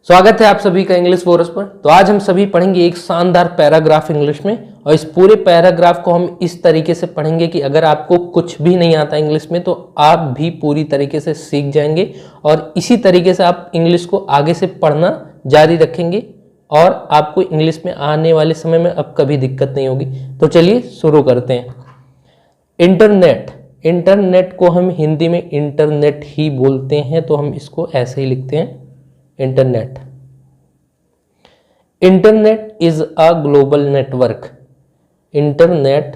स्वागत है आप सभी का इंग्लिश फोरस पर। तो आज हम सभी पढ़ेंगे एक शानदार पैराग्राफ इंग्लिश में, और इस पूरे पैराग्राफ को हम इस तरीके से पढ़ेंगे कि अगर आपको कुछ भी नहीं आता इंग्लिश में तो आप भी पूरी तरीके से सीख जाएंगे, और इसी तरीके से आप इंग्लिश को आगे से पढ़ना जारी रखेंगे और आपको इंग्लिश में आने वाले समय में अब कभी दिक्कत नहीं होगी। तो चलिए शुरू करते हैं। इंटरनेट, इंटरनेट को हम हिंदी में इंटरनेट ही बोलते हैं, तो हम इसको ऐसे ही लिखते हैं, internet. Internet is a global network. Internet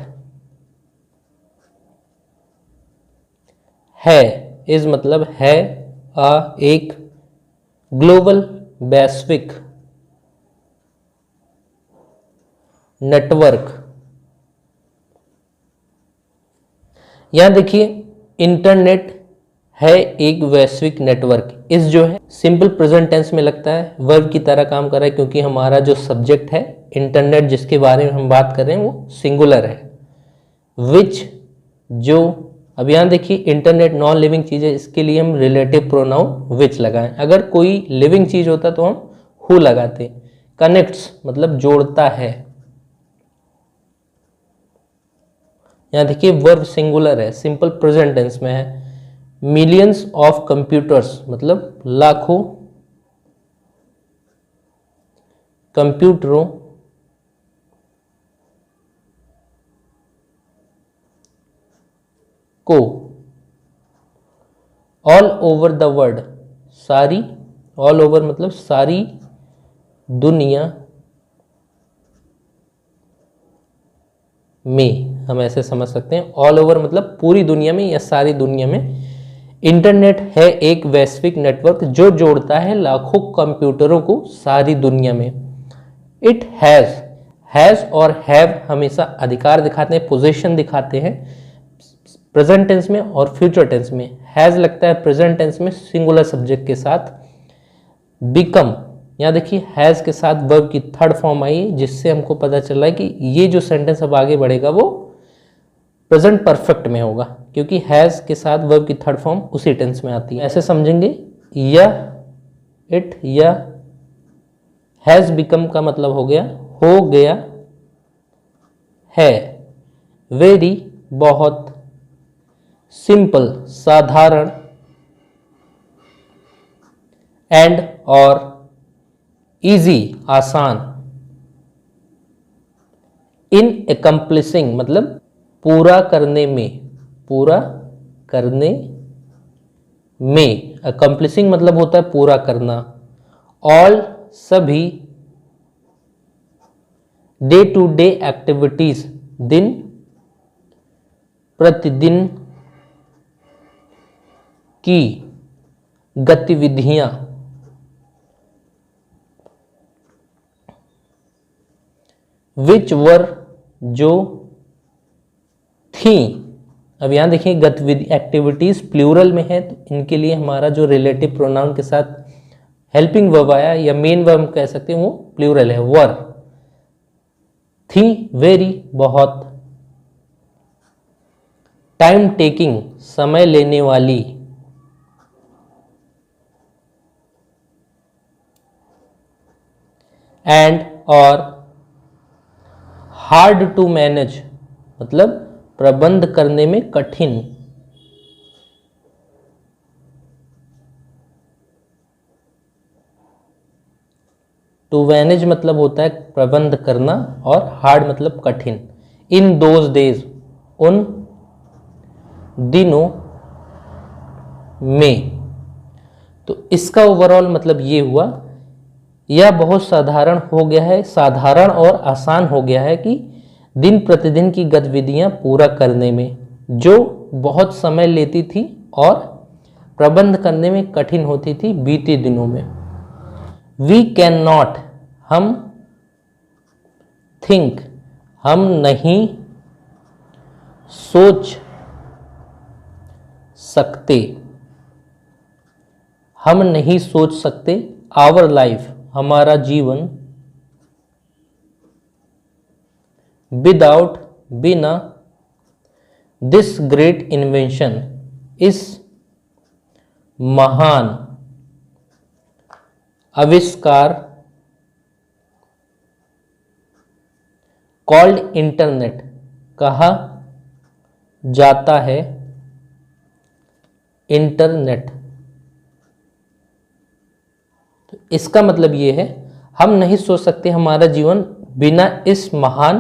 है, इज मतलब है, एक ग्लोबल वैश्विक नेटवर्क। यहां देखिए, इंटरनेट है एक वैश्विक नेटवर्क। इस जो है सिंपल प्रेजेंट टेंस में लगता है, वर्ब की तरह काम कर रहा है, क्योंकि हमारा जो सब्जेक्ट है इंटरनेट जिसके बारे में हम बात कर रहे हैं वो सिंगुलर है। विच, जो, अब यहां देखिए इंटरनेट नॉन लिविंग चीज है, इसके लिए हम रिलेटिव प्रोनाउन विच लगाएं। अगर कोई लिविंग चीज होता तो हम हु लगाते। कनेक्ट्स मतलब जोड़ता है। यहां देखिए वर्ब सिंगुलर है, सिंपल प्रेजेंट टेंस में है। मिलियंस ऑफ कंप्यूटर्स मतलब लाखों कंप्यूटरों को ऑल ओवर द वर्ल्ड, सारी, ऑल ओवर मतलब सारी दुनिया में, हम ऐसे समझ सकते हैं। ऑल ओवर मतलब पूरी दुनिया में या सारी दुनिया में। इंटरनेट है एक वैश्विक नेटवर्क जो जोड़ता है लाखों कंप्यूटरों को सारी दुनिया में। इट हैज और हैव हमेशा अधिकार दिखाते हैं, पोजीशन दिखाते हैं प्रेजेंट टेंस में और फ्यूचर टेंस में। हैज लगता है प्रेजेंट टेंस में सिंगुलर सब्जेक्ट के साथ। बिकम, यहाँ देखिए हैज के साथ वर्ब की थर्ड फॉर्म आई, जिससे हमको पता चल रहा है कि ये जो सेंटेंस अब आगे बढ़ेगा वो प्रेजेंट परफेक्ट में होगा, क्योंकि हैज के साथ वर्ब की थर्ड फॉर्म उसी टेंस में आती है। ऐसे समझेंगे, यह, इट, या हैज बिकम का मतलब हो गया है। वेरी बहुत, सिंपल साधारण, एंड और इजी आसान। इन एकम्प्लिसिंग मतलब पूरा करने में, अकम्प्लिसिंग मतलब होता है पूरा करना। ऑल सभी, डे टू डे एक्टिविटीज दिन प्रतिदिन की गतिविधियां। विच वर जो थी, अब यहां देखिए गतिविधि एक्टिविटीज प्लूरल में है, तो इनके लिए हमारा जो रिलेटिव प्रोनाउन के साथ हेल्पिंग वर्ब आया या मेन वर्ब कह सकते हैं वो प्लूरल है, वर। थी वेरी बहुत। टाइम टेकिंग समय लेने वाली। एंड और हार्ड टू मैनेज मतलब प्रबंध करने में कठिन। टू मैनेज मतलब होता है प्रबंध करना, और हार्ड मतलब कठिन। इन दोज डेज उन दिनों में, तो इसका ओवरऑल मतलब ये हुआ, यह बहुत साधारण हो गया है, साधारण और आसान हो गया है कि दिन प्रतिदिन की गतिविधियां पूरा करने में, जो बहुत समय लेती थी और प्रबंध करने में कठिन होती थी बीते दिनों में। वी कैन नॉट, हम, थिंक हम नहीं सोच सकते, हम नहीं सोच सकते। आवर लाइफ हमारा जीवन। विदाउट बिना, दिस ग्रेट इन्वेंशन इस महान आविष्कार कॉल्ड इंटरनेट कहा जाता है इंटरनेट। तो इसका मतलब ये है, हम नहीं सोच सकते हमारा जीवन बिना इस महान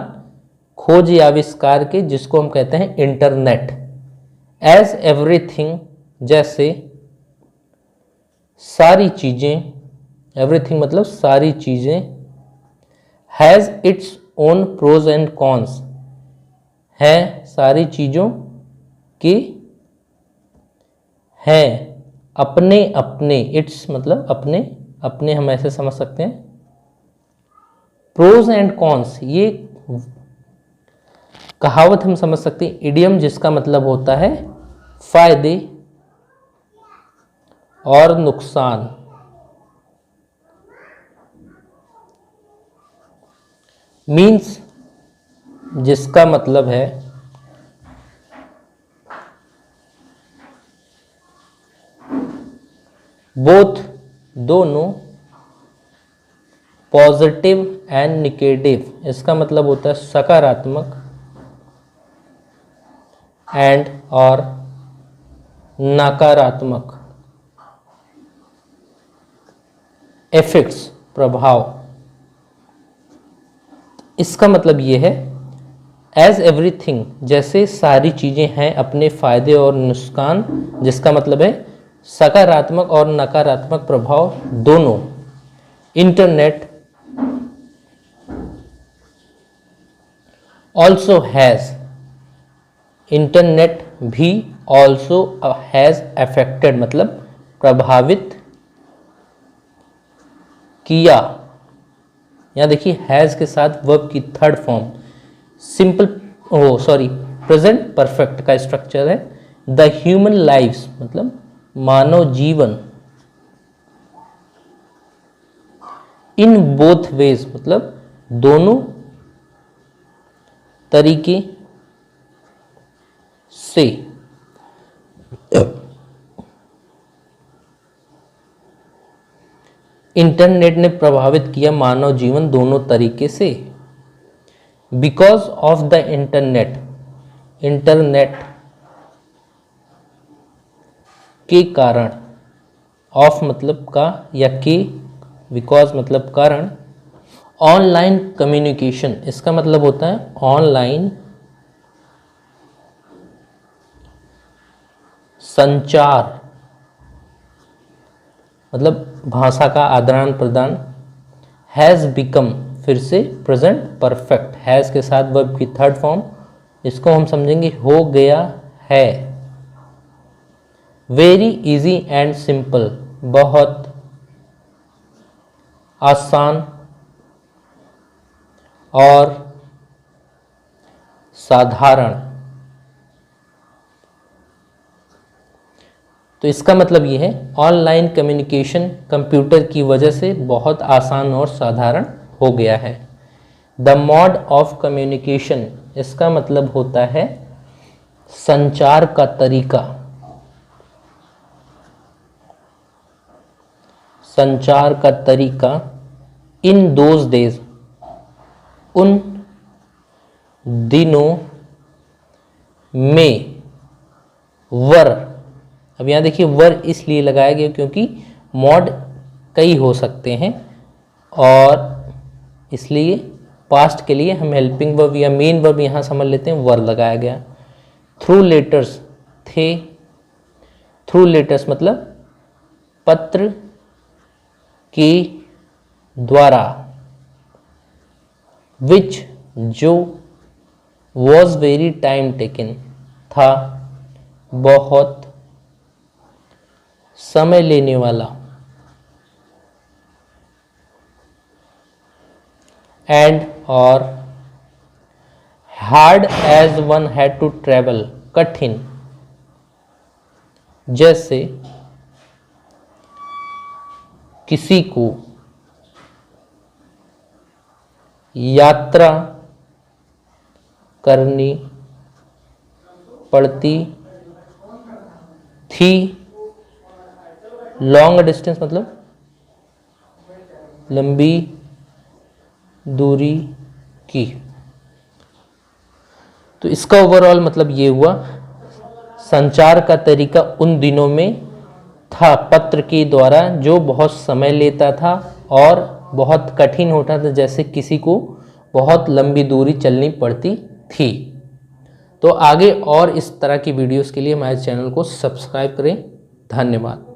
खोज या आविष्कार के, जिसको हम कहते हैं इंटरनेट। एज एवरीथिंग, जैसे सारी चीजें, एवरीथिंग मतलब सारी चीजें, has its own pros and cons, है सारी चीजों की हैं अपने अपने, इट्स मतलब अपने अपने, हम ऐसे समझ सकते हैं। प्रोज एंड कॉन्स, ये कहावत हम समझ सकते हैं, इडियम, जिसका मतलब होता है फायदे और नुकसान। मीन्स, जिसका मतलब है बोथ, दोनों, पॉजिटिव एंड निगेटिव, इसका मतलब होता है सकारात्मक एंड और नकारात्मक, इफेक्ट्स, प्रभाव। इसका मतलब ये है, एज एवरीथिंग, जैसे सारी चीजें हैं अपने फायदे और नुकसान, जिसका मतलब है सकारात्मक और नकारात्मक प्रभाव दोनों। इंटरनेट ऑल्सो हैज, इंटरनेट भी ऑल्सो हैज अफेक्टेड मतलब प्रभावित किया। यहां देखिए हैज के साथ वर्ब की third form simple, present perfect का स्ट्रक्चर है। द ह्यूमन लाइव्स मतलब मानव जीवन, इन बोथ वेज मतलब दोनों तरीके से, इंटरनेट ने प्रभावित किया मानव जीवन दोनों तरीके से। Because of the internet, internet के कारण, ऑफ मतलब का या के, बिकॉज मतलब कारण, ऑनलाइन कम्युनिकेशन, इसका मतलब होता है ऑनलाइन संचार, मतलब भाषा का आदान प्रदान। हैज़ बिकम, फिर से प्रेजेंट परफेक्ट, हैज़ के साथ वर्ब की थर्ड फॉर्म, इसको हम समझेंगे हो गया है। वेरी इजी एंड सिंपल, बहुत आसान और साधारण। तो इसका मतलब ये है ऑनलाइन कम्युनिकेशन कंप्यूटर की वजह से बहुत आसान और साधारण हो गया है। द मोड ऑफ कम्युनिकेशन, इसका मतलब होता है संचार का तरीका, संचार का तरीका। इन दोज डेज, उन दिनों में, वर, अब यहाँ देखिए वर इसलिए लगाया गया क्योंकि मॉड कई हो सकते हैं और इसलिए पास्ट के लिए हम हेल्पिंग वर्ब या मेन वर्ब यहाँ समझ लेते हैं, वर लगाया गया। थ्रू लेटर्स थे, थ्रू लेटर्स मतलब पत्र के द्वारा। विच जो, वॉज वेरी टाइम टेकन था बहुत समय लेने वाला। एंड और hard as one had to travel, कठिन जैसे किसी को यात्रा करनी पड़ती थी। लॉन्ग डिस्टेंस मतलब लंबी दूरी की। तो इसका ओवरऑल मतलब ये हुआ, संचार का तरीका उन दिनों में था पत्र के द्वारा, जो बहुत समय लेता था और बहुत कठिन होता था, जैसे किसी को बहुत लंबी दूरी चलनी पड़ती थी। तो आगे और इस तरह की वीडियोस के लिए हमारे चैनल को सब्सक्राइब करें। धन्यवाद।